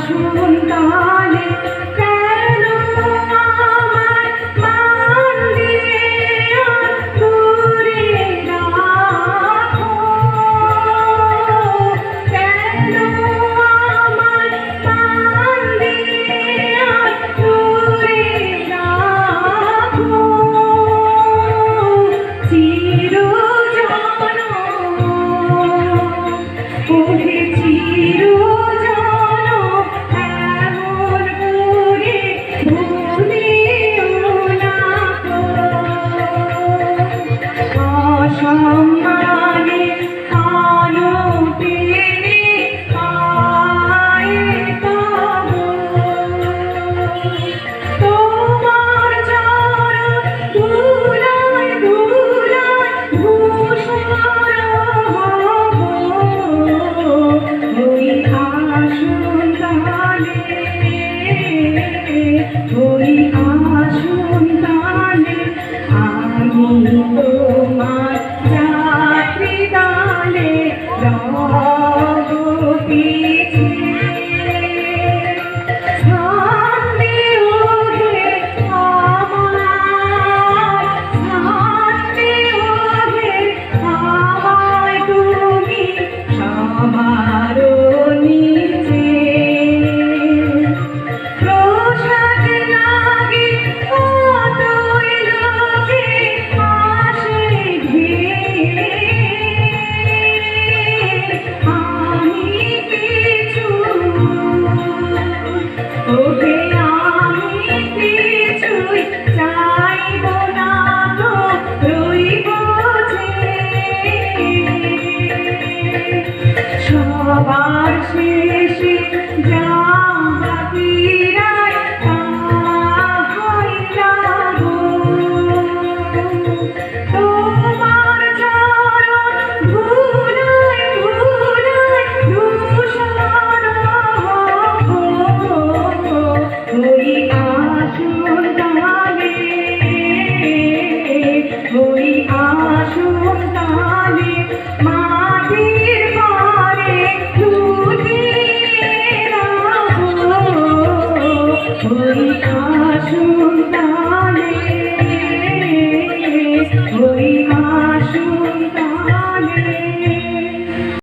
শুনতালে কেন আমার মান দিয়ে দূরে রাখো, কেন আমার মান দিয়ে দূরে রাখো, চিরজন ওহে সম্মানে আলো টেনে পায়ে পাবো তোমার চরণ ধুলায় ধুলায় ধূসর হব, ওই আসন তালে ওই আসন তালে আমি তোমার যাত্রী দলে রব পিছে, স্থান দিও হে আমায়, স্থান দিও হে আমায় তুমি সবার নিচে, প্রসাদ লাগে কতই লোকে আসে ঘিরে, আমি কিছু ওহে আমি কিছুই চাইব না গো, রইব যে সবার শেষে যা বাকিরায় তাহাই লাগো, তোমার চরণ ধুলায় ধুলায় ধূসর হব, ওই আসন তালে ওই আসন তালে মাটির পরে লুটে রাখো, ওই আসন তালে।